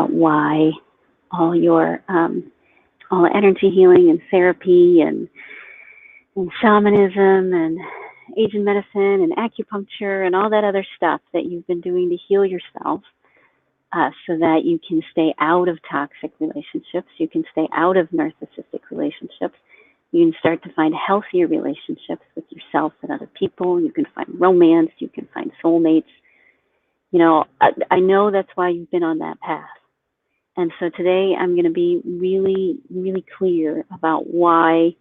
about why all energy healing and therapy and shamanism and Asian medicine and acupuncture and all that other stuff that you've been doing to heal yourself, so that you can stay out of toxic relationships, you can stay out of narcissistic relationships, you can start to find healthier relationships with yourself and other people, you can find romance, you can find soulmates. You know, I know that's why you've been on that path. And so today I'm going to be really, really clear about why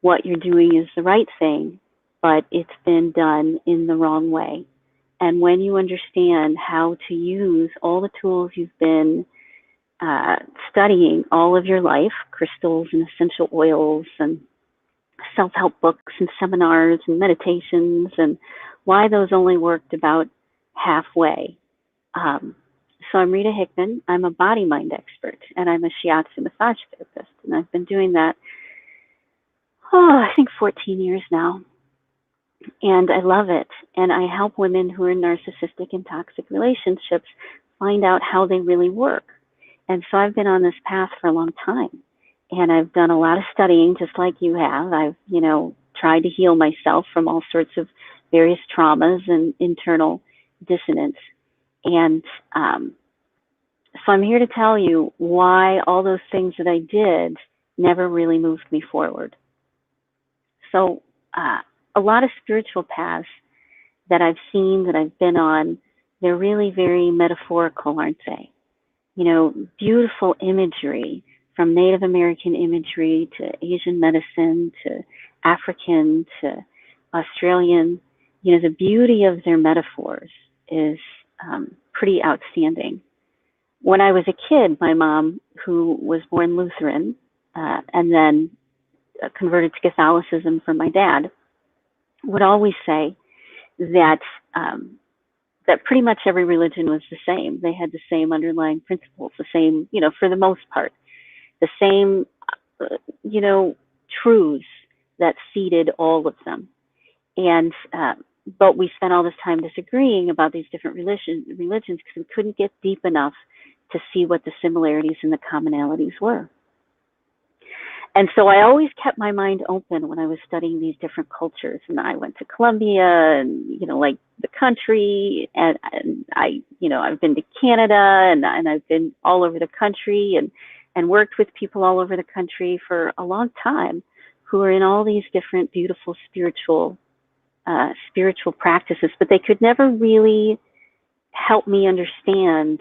what you're doing is the right thing, but it's been done in the wrong way. And when you understand how to use all the tools you've been studying all of your life, crystals and essential oils and self-help books and seminars and meditations, and why those only worked about halfway. So I'm Rita Hickman. I'm a body-mind expert, and I'm a shiatsu massage therapist. And I've been doing that, I think 14 years now. And I love it. And I help women who are in narcissistic and toxic relationships find out how they really work. And so I've been on this path for a long time. And I've done a lot of studying, just like you have. I've, tried to heal myself from all sorts of various traumas and internal dissonance. And so I'm here to tell you why all those things that I did never really moved me forward. So a lot of spiritual paths that I've seen, that I've been on, they're really very metaphorical, aren't they? Beautiful imagery, from Native American imagery to Asian medicine to African to Australian. The beauty of their metaphors is pretty outstanding. When I was a kid, my mom, who was born Lutheran and then converted to Catholicism from my dad, would always say that that pretty much every religion was the same. They had the same underlying principles, the same, for the most part, the same, truths that seeded all of them. And but we spent all this time disagreeing about these different religions because we couldn't get deep enough to see what the similarities and the commonalities were. And so I always kept my mind open when I was studying these different cultures. And I went to Colombia and, like the country, and I've been to Canada and I've been all over the country and worked with people all over the country for a long time who are in all these different beautiful spiritual practices, but they could never really help me understand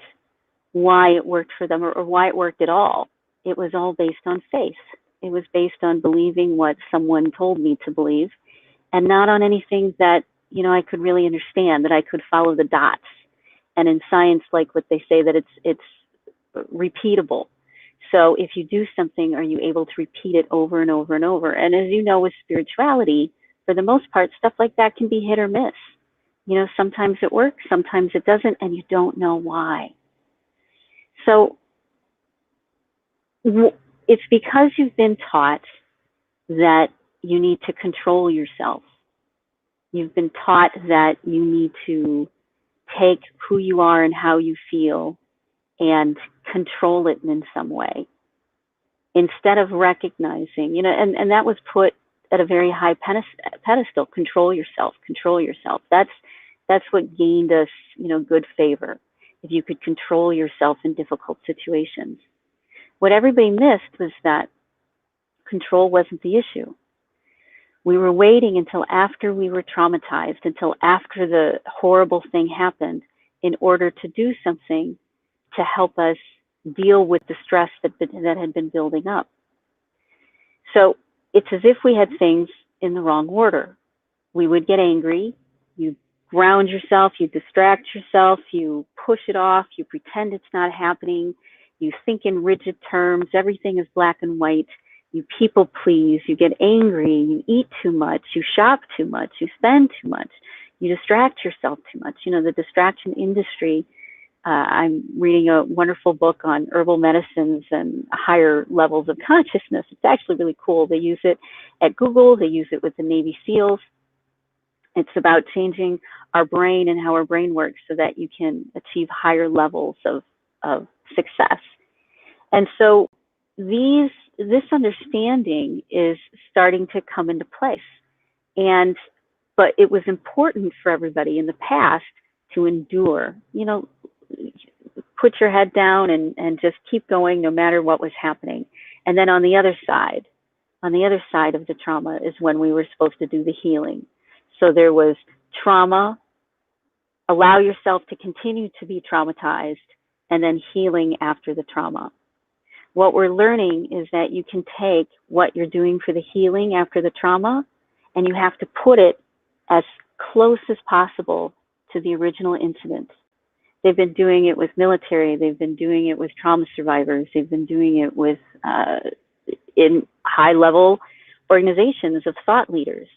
why it worked for them or why it worked at all. It was all based on faith. It was based on believing what someone told me to believe, and not on anything that, I could really understand, that I could follow the dots. And in science, like what they say, that it's repeatable. So if you do something, are you able to repeat it over and over and over? And as you know, with spirituality, for the most part, stuff like that can be hit or miss. Sometimes it works, sometimes it doesn't, and you don't know why. So it's because you've been taught that you need to control yourself. You've been taught that you need to take who you are and how you feel and control it in some way, instead of recognizing, and that was put at a very high pedestal. Control yourself. That's what gained us, good favor. If you could control yourself in difficult situations. What everybody missed was that control wasn't the issue. We were waiting until after we were traumatized, until after the horrible thing happened, in order to do something to help us deal with the stress that had been building up. So it's as if we had things in the wrong order. We would get angry, you ground yourself, you distract yourself, you push it off, you pretend it's not happening, you think in rigid terms, everything is black and white, you people please, you get angry, you eat too much, you shop too much, you spend too much, you distract yourself too much. The distraction industry, I'm reading a wonderful book on herbal medicines and higher levels of consciousness. It's actually really cool. They use it at Google. They use it with the Navy SEALs. It's about changing our brain and how our brain works so that you can achieve higher levels of success. And so this understanding is starting to come into place. But it was important for everybody in the past to endure, put your head down and just keep going no matter what was happening. And then on the other side of the trauma is when we were supposed to do the healing. So there was trauma, allow yourself to continue to be traumatized, and then healing after the trauma. What we're learning is that you can take what you're doing for the healing after the trauma, and you have to put it as close as possible to the original incident. They've been doing it with military, they've been doing it with trauma survivors, they've been doing it with in high-level organizations of thought leaders.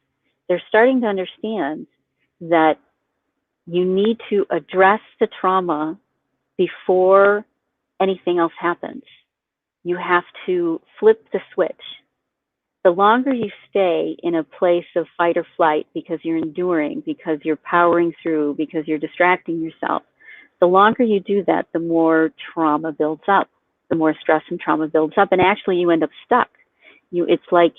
They're starting to understand that you need to address the trauma before anything else happens. You have to flip the switch. The longer you stay in a place of fight or flight because you're enduring, because you're powering through, because you're distracting yourself, the longer you do that, the more trauma builds up, the more stress and trauma builds up, and actually you end up stuck. It's like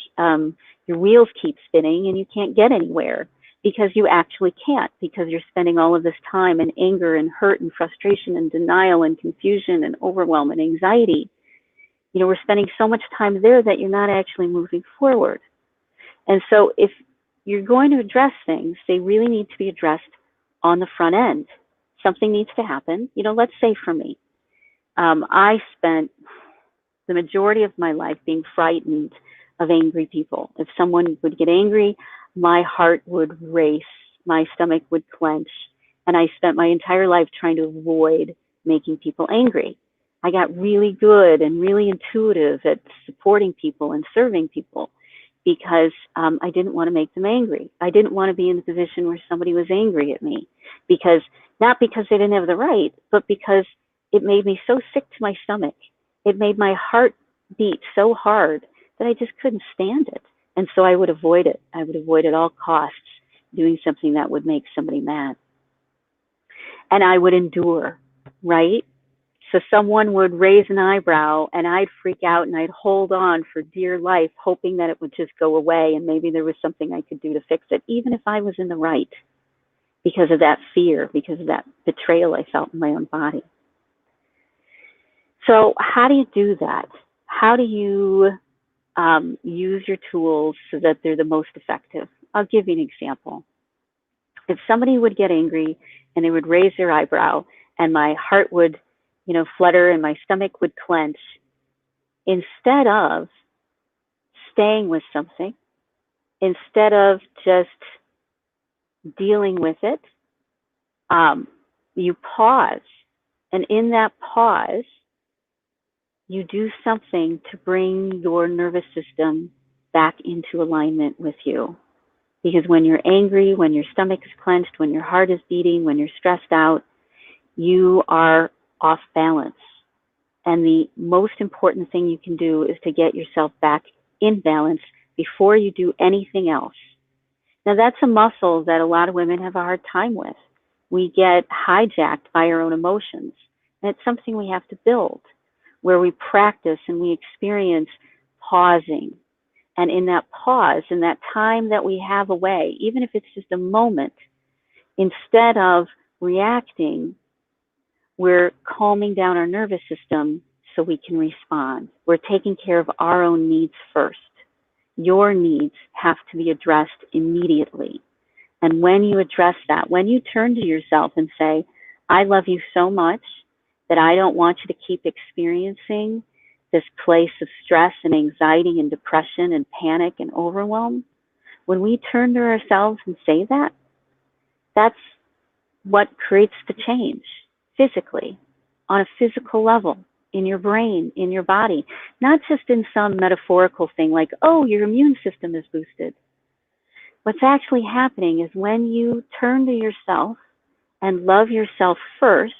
your wheels keep spinning and you can't get anywhere because you actually can't, because you're spending all of this time in anger and hurt and frustration and denial and confusion and overwhelm and anxiety. We're spending so much time there that you're not actually moving forward. And so if you're going to address things, they really need to be addressed on the front end. Something needs to happen. Let's say for me, I spent the majority of my life being frightened of angry people. If someone would get angry, my heart would race, my stomach would clench, and I spent my entire life trying to avoid making people angry. I got really good and really intuitive at supporting people and serving people because I didn't want to make them angry. I didn't want to be in the position where somebody was angry at me, not because they didn't have the right, but because it made me so sick to my stomach. It made my heart beat so hard that I just couldn't stand it. And so I would avoid it. I would avoid at all costs doing something that would make somebody mad. And I would endure, right? So someone would raise an eyebrow and I'd freak out and I'd hold on for dear life, hoping that it would just go away and maybe there was something I could do to fix it, even if I was in the right, because of that fear, because of that betrayal I felt in my own body. So how do you do that? How do you use your tools so that they're the most effective? I'll give you an example. If somebody would get angry and they would raise their eyebrow and my heart would flutter and my stomach would clench, instead of staying with something, instead of just dealing with it, you pause. And in that pause, you do something to bring your nervous system back into alignment with you. Because when you're angry, when your stomach is clenched, when your heart is beating, when you're stressed out, you are off balance. And the most important thing you can do is to get yourself back in balance before you do anything else. Now, that's a muscle that a lot of women have a hard time with. We get hijacked by our own emotions. And it's something we have to build, where we practice and we experience pausing. And in that pause, in that time that we have away, even if it's just a moment, instead of reacting, we're calming down our nervous system so we can respond. We're taking care of our own needs first. Your needs have to be addressed immediately. And when you address that, when you turn to yourself and say, I love you so much that I don't want you to keep experiencing this place of stress and anxiety and depression and panic and overwhelm, when we turn to ourselves and say that, that's what creates the change physically, on a physical level, in your brain, in your body, not just in some metaphorical thing like, oh, your immune system is boosted. What's actually happening is when you turn to yourself and love yourself first,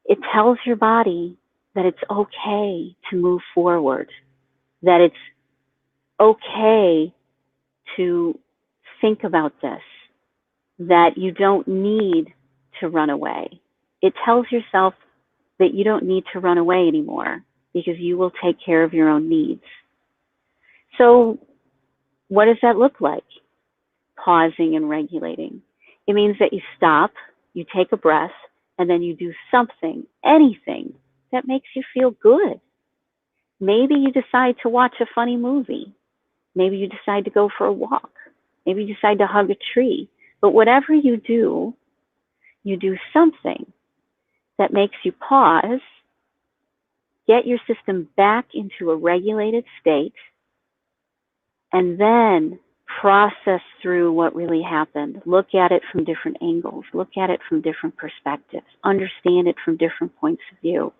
it tells your body that it's okay to move forward, that it's okay to think about this, that you don't need to run away. It tells yourself that you don't need to run away anymore because you will take care of your own needs. So what does that look like? Pausing and regulating. It means that you stop, you take a breath, and then you do something, anything that makes you feel good. Maybe you decide to watch a funny movie. Maybe you decide to go for a walk. Maybe you decide to hug a tree. But whatever you do something that makes you pause, get your system back into a regulated state, and then process through what really happened. Look at it from different angles. Look at it from different perspectives. Understand it from different points of view.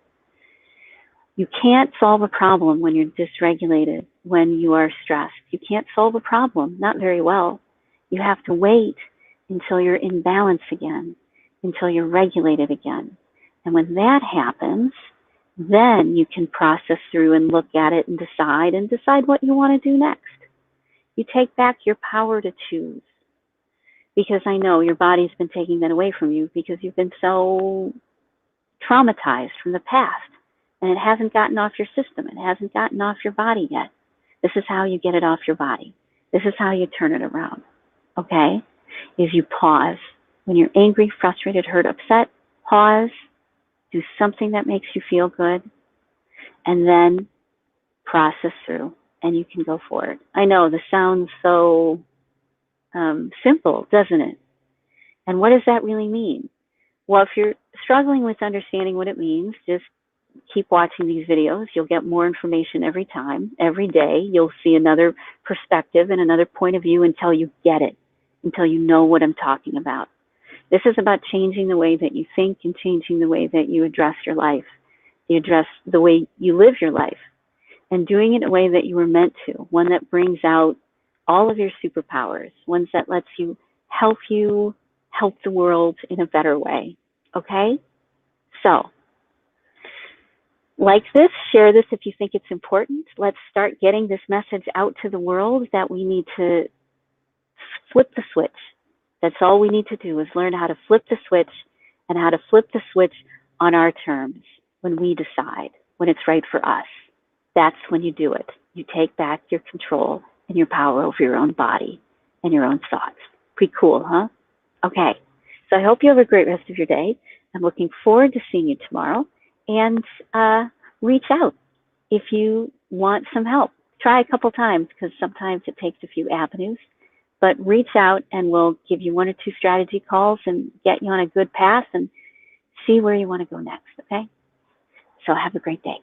You can't solve a problem when you're dysregulated, when you are stressed. You can't solve a problem, not very well. You have to wait until you're in balance again, until you're regulated again. And when that happens, then you can process through and look at it and decide what you want to do next. You take back your power to choose. Because I know your body's been taking that away from you because you've been so traumatized from the past. And it hasn't gotten off your system. It hasn't gotten off your body yet. This is how you get it off your body. This is how you turn it around. Okay? Is you pause. When you're angry, frustrated, hurt, upset, pause. Do something that makes you feel good. And then process through. And you can go forward. I know this sounds so simple, doesn't it? And what does that really mean? Well, if you're struggling with understanding what it means, just keep watching these videos. You'll get more information every time, every day. You'll see another perspective and another point of view until you get it, until you know what I'm talking about. This is about changing the way that you think and changing the way that you address your life. You address the way you live your life and doing it in a way that you were meant to, one that brings out all of your superpowers, ones that lets you help the world in a better way. Okay? So, like this, share this if you think it's important. Let's start getting this message out to the world that we need to flip the switch. That's all we need to do is learn how to flip the switch and how to flip the switch on our terms when we decide, when it's right for us. That's when you do it. You take back your control and your power over your own body and your own thoughts. Pretty cool, huh? Okay. So I hope you have a great rest of your day. I'm looking forward to seeing you tomorrow. And reach out if you want some help. Try a couple times because sometimes it takes a few avenues. But reach out and we'll give you 1 or 2 strategy calls and get you on a good path and see where you want to go next, okay? So have a great day.